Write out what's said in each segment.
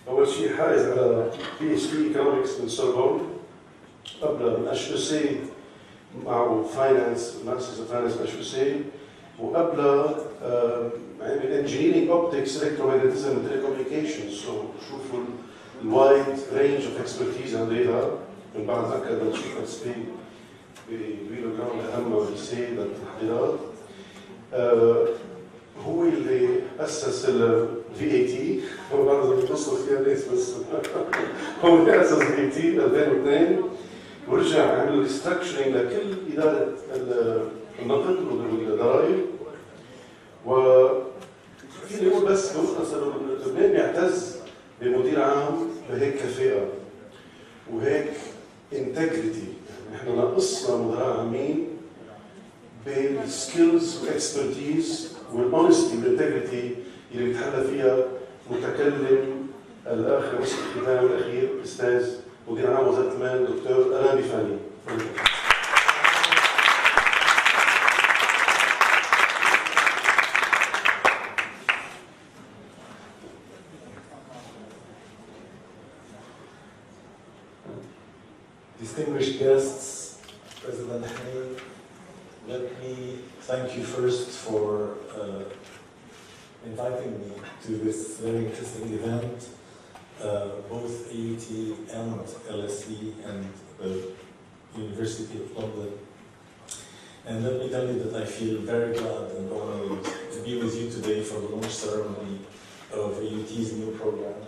أول شيء حائز على PhD Economics من سوربون، قبل من HEC معه Finance Masters of Finance من HEC، وقبل عمل Engineering Optics Electromagnetism and Telecommunications. شوفوا الوايد رينج اوف اكسبرتيز عندها. من بعد ذكر بنشوف قد ايه بيقولوا اهم وليسي للتحضيرات. هو اللي اسس ال VAT، هو بعرف اذا بيوصل فيها ناس بس هو اللي اسس VAT 2002 ورجع عمل ريستراكشرنج لكل اداره النقد والضرائب. وفيني اقول بس بمختصر لبنان بيعتز بمدير عام بهيك كفاءه وهيك انتجريتي. نحن ناقصنا مدراء عامين بالسكيلز والاكسبرتيز والاونستي والانتجريتي اللي بيتحلى فيها متكلم الاخر مسك الختام الاخير استاذ مدير عام وزاره المال دكتور ألان بيفاني. Distinguished guests, President Hamid, let me thank you first for inviting me to this very interesting event, both AUT and LSE and the University of London. And let me tell you that I feel very glad and honored to be with you today for the launch ceremony of AUT's new program,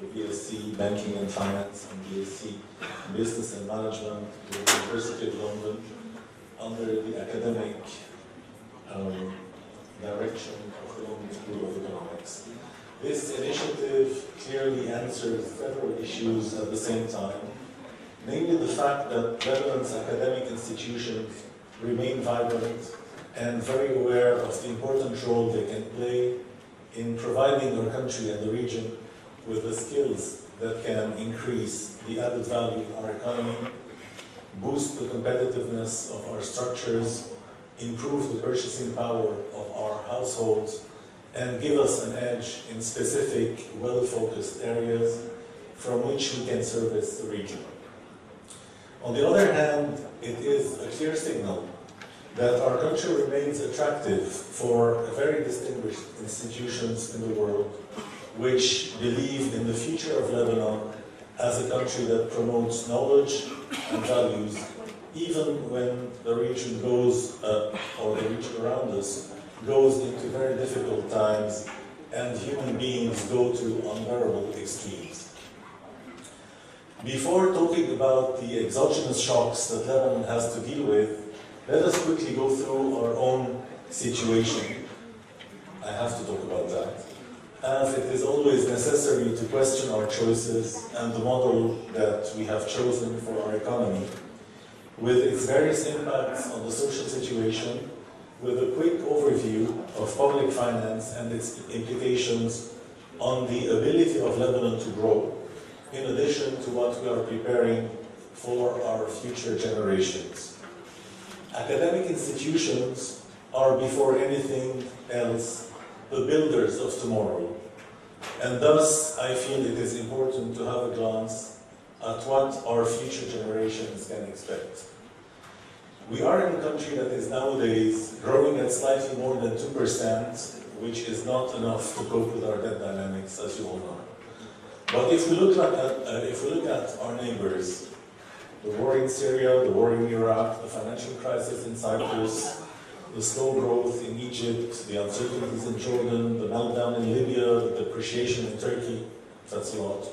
the BSc Banking and Finance and BSc Business and Management with the University of London under the academic direction of the London School of Economics. This initiative clearly answers several issues at the same time, namely the fact that Lebanon's academic institutions remain vibrant and very aware of the important role they can play in providing our country and the region with the skills that can increase the added value of our economy, boost the competitiveness of our structures, improve the purchasing power of our households, and give us an edge in specific, well-focused areas from which we can service the region. On the other hand, it is a clear signal that our country remains attractive for very distinguished institutions in the world which believe in the future of Lebanon as a country that promotes knowledge and values, even when the region goes, or the region around us, goes into very difficult times and human beings go to unbearable extremes. Before talking about the exogenous shocks that Lebanon has to deal with, let us quickly go through our own situation. I have to talk about that, as it is always necessary to question our choices and the model that we have chosen for our economy, with its various impacts on the social situation, with a quick overview of public finance and its implications on the ability of Lebanon to grow, in addition to what we are preparing for our future generations. Academic institutions are, before anything else, the builders of tomorrow, and thus I feel it is important to have a glance at what our future generations can expect. We are in a country that is nowadays growing at slightly more than 2%, which is not enough to cope with our debt dynamics, as you all know. But if we look at our neighbors, the war in Syria, the war in Iraq, the financial crisis in Cyprus, the slow growth in Egypt, the uncertainties in Jordan, the meltdown in Libya, the depreciation in Turkey, that's a lot.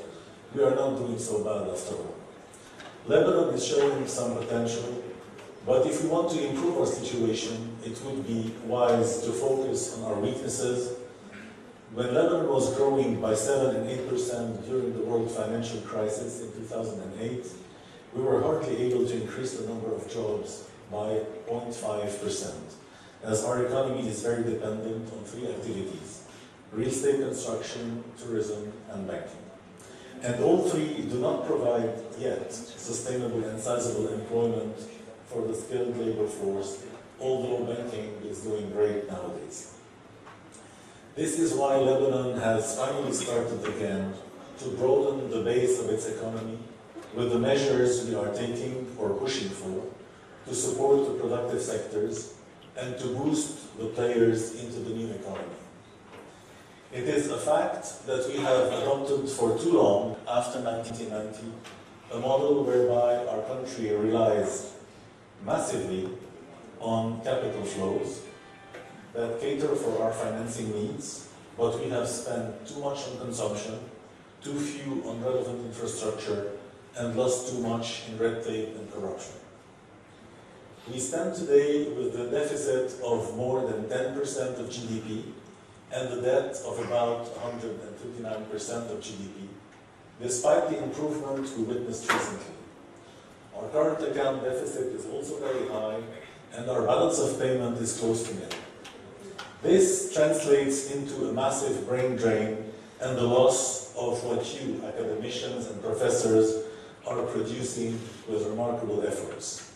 We are not doing so bad after all. Lebanon is showing some potential, but if we want to improve our situation, it would be wise to focus on our weaknesses. When Lebanon was growing by 7 and 8% during the world financial crisis in 2008, we were hardly able to increase the number of jobs by 0.5%, as our economy is very dependent on 3 activities: real estate construction, tourism, and banking. And all 3 do not provide yet sustainable and sizable employment for the skilled labor force, although banking is doing great nowadays. This is why Lebanon has finally started again to broaden the base of its economy with the measures we are taking or pushing for to support the productive sectors and to boost the players into the new economy. It is a fact that we have adopted for too long, after 1990, a model whereby our country relies massively on capital flows that cater for our financing needs, but we have spent too much on consumption, too few on relevant infrastructure, and lost too much in red tape and corruption. We stand today with a deficit of more than 10% of GDP and a debt of about 139% of GDP, despite the improvement we witnessed recently. Our current account deficit is also very high, and our balance of payment is close to nil. This translates into a massive brain drain and the loss of what you, academicians and professors, are producing with remarkable efforts.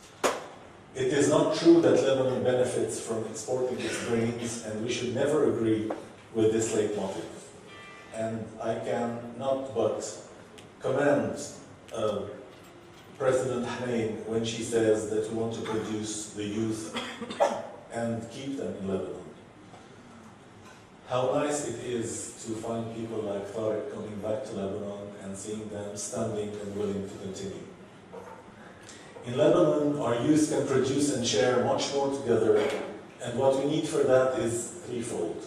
It is not true that Lebanon benefits from exporting its brains, and we should never agree with this leitmotif. And I can not but commend President Hnain when she says that we want to produce the youth and keep them in Lebanon. How nice it is to find people like Tariq coming back to Lebanon and seeing them standing and willing to continue. In Lebanon, our youth can produce and share much more together, and what we need for that is threefold: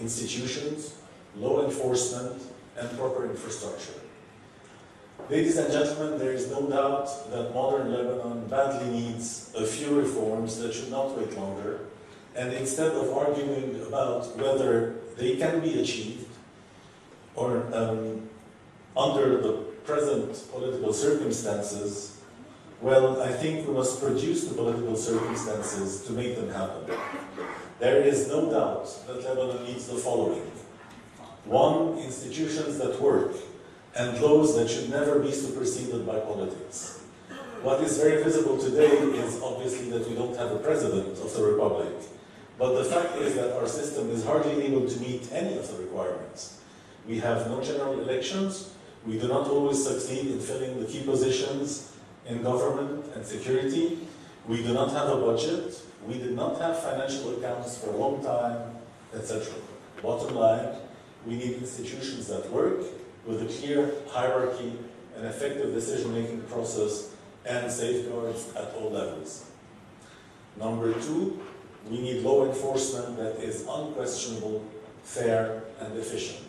institutions, law enforcement, and proper infrastructure. Ladies and gentlemen, there is no doubt that modern Lebanon badly needs a few reforms that should not wait longer, and instead of arguing about whether they can be achieved or under the present political circumstances, well, I think we must produce the political circumstances to make them happen. There is no doubt that Lebanon needs the following: 1, institutions that work, and laws that should never be superseded by politics. What is very visible today is obviously that we don't have a president of the Republic, but the fact is that our system is hardly able to meet any of the requirements. We have no general elections, we do not always succeed in filling the key positions in government and security, we do not have a budget, we did not have financial accounts for a long time, etc. Bottom line, we need institutions that work with a clear hierarchy, an effective decision-making process, and safeguards at all levels. Number 2, we need law enforcement that is unquestionable, fair, and efficient.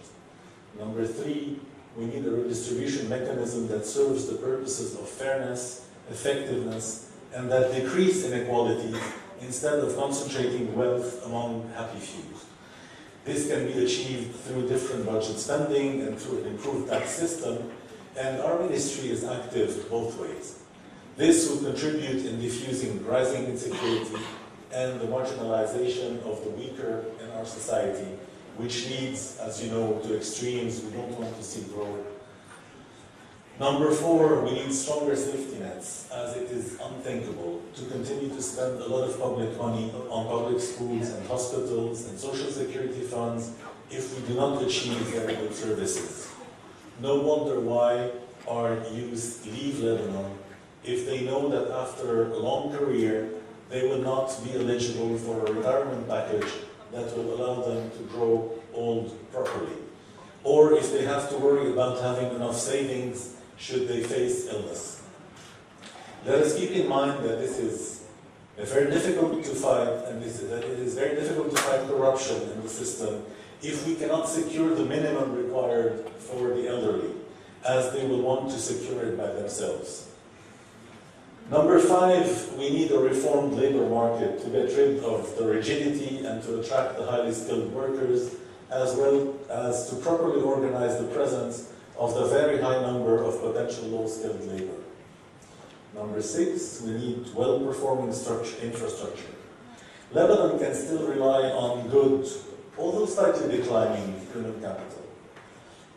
Number 3, we need a redistribution mechanism that serves the purposes of fairness, effectiveness, and that decrease inequality instead of concentrating wealth among happy few. This can be achieved through different budget spending and through an improved tax system, and our ministry is active both ways. This will contribute in diffusing rising insecurity and the marginalization of the weaker in our society, which leads, as you know, to extremes we don't want to see grow. Number 4, we need stronger safety nets, as it is unthinkable to continue to spend a lot of public money on public schools and hospitals and social security funds if we do not achieve very good services. No wonder why our youth leave Lebanon if they know that after a long career they will not be eligible for a retirement package that will allow them to grow old properly, or if they have to worry about having enough savings should they face illness. Let us keep in mind that this is very difficult to fight, and that it is very difficult to fight corruption in the system if we cannot secure the minimum required for the elderly, as they will want to secure it by themselves. Number 5, we need a reformed labor market to get rid of the rigidity and to attract the highly skilled workers, as well as to properly organize the presence of the very high number of potential low-skilled labor. Number 6, we need well-performing infrastructure. Lebanon can still rely on good, although slightly declining, human capital.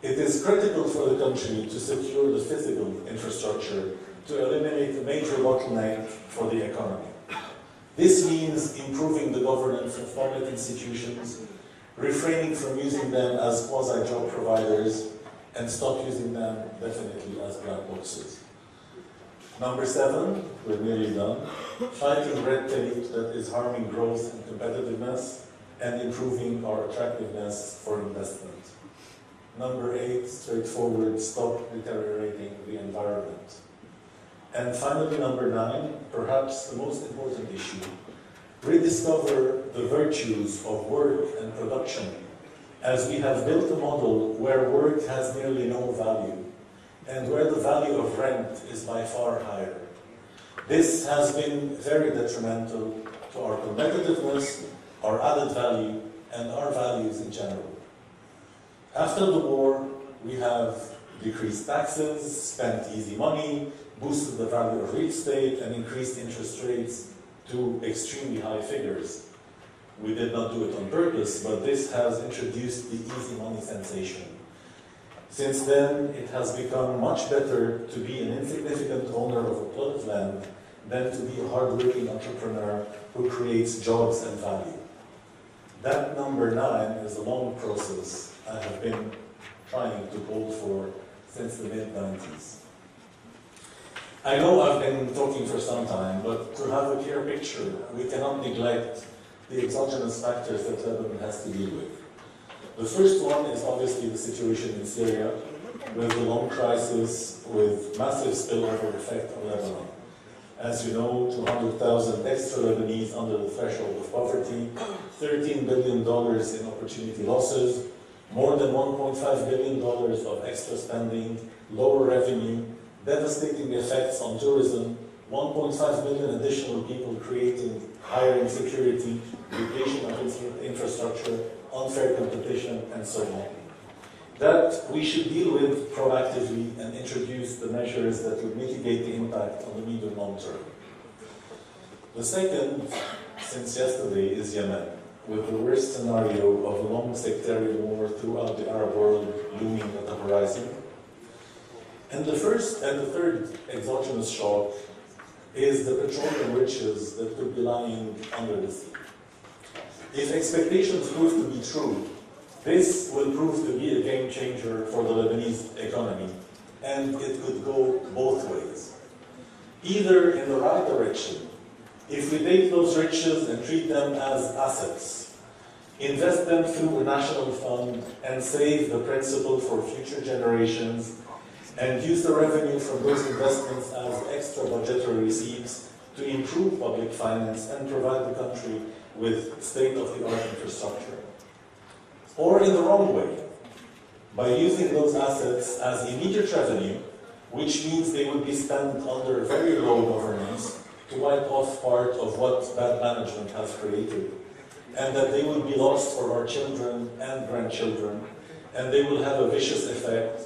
It is critical for the country to secure the physical infrastructure to eliminate a major bottleneck for the economy. This means improving the governance of public institutions, refraining from using them as quasi-job providers, and stop using them definitely as black boxes. Number 7, we're nearly done, fighting red tape that is harming growth and competitiveness and improving our attractiveness for investment. Number 8, straightforward, stop deteriorating the environment. And finally, number 9, perhaps the most important issue, rediscover the virtues of work and production, as we have built a model where work has nearly no value, and where the value of rent is by far higher. This has been very detrimental to our competitiveness, our added value, and our values in general. After the war, we have decreased taxes, spent easy money, boosted the value of real estate, and increased interest rates to extremely high figures. We did not do it on purpose, but this has introduced the easy money sensation. Since then, it has become much better to be an insignificant owner of a plot of land than to be a hard-working entrepreneur who creates jobs and value. That number 9 is a long process I have been trying to hold for since the mid-90s. I know I've been talking for some time, but to have a clear picture, we cannot neglect the exogenous factors that Lebanon has to deal with. The first one is obviously the situation in Syria, with the long crisis, with massive spillover effect on Lebanon. As you know, 200,000 extra Lebanese under the threshold of poverty, $13 billion in opportunity losses, more than $1.5 billion of extra spending, lower revenue, devastating effects on tourism, 1.5 million additional people creating higher insecurity, depletion of infrastructure, unfair competition, and so on. That we should deal with proactively and introduce the measures that would mitigate the impact on the medium-long term. The second, since yesterday, is Yemen, with the worst scenario of a long sectarian war throughout the Arab world looming at the horizon. And the first and the third exogenous shock is the petroleum riches that could be lying under the sea. If expectations prove to be true, this will prove to be a game changer for the Lebanese economy, and it could go both ways. Either in the right direction, if we take those riches and treat them as assets, invest them through a national fund and save the principal for future generations, and use the revenue from those investments as extra budgetary receipts to improve public finance and provide the country with state-of-the-art infrastructure. Or in the wrong way, by using those assets as immediate revenue, which means they would be spent under very low governance to wipe off part of what bad management has created, and that they will be lost for our children and grandchildren, and they will have a vicious effect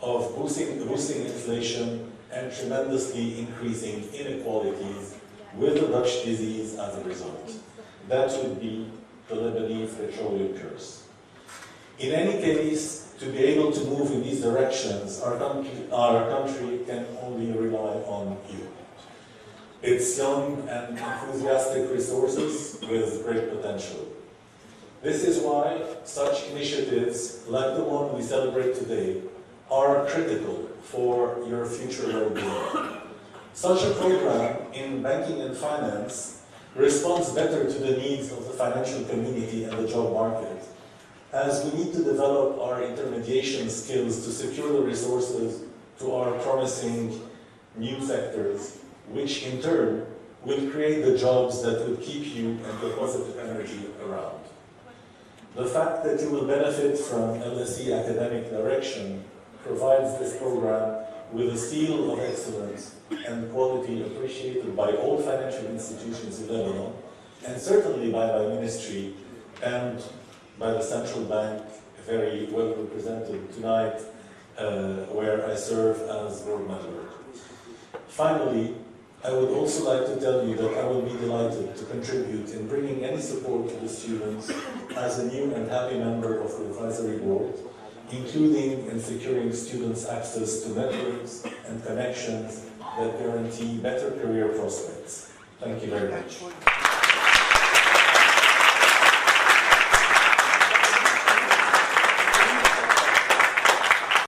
of boosting inflation and tremendously increasing inequalities with the Dutch disease as a result. That would be the Lebanese petroleum curse. In any case, to be able to move in these directions, our country can only rely on you. It's young and enthusiastic resources with great potential. This is why such initiatives, like the one we celebrate today, are critical for your future well-being. Such a program in banking and finance responds better to the needs of the financial community and the job market, as we need to develop our intermediation skills to secure the resources to our promising new sectors, which in turn will create the jobs that will keep you and the positive energy around. The fact that you will benefit from LSE academic direction provides this program with a seal of excellence and quality appreciated by all financial institutions in Lebanon, and certainly by my ministry and by the central bank, very well represented tonight, where I serve as board member. Finally, I would also like to tell you that I will be delighted to contribute in bringing any support to the students as a new and happy member of the advisory board, including in securing students access to networks and connections that guarantee better career prospects. Thank you very much.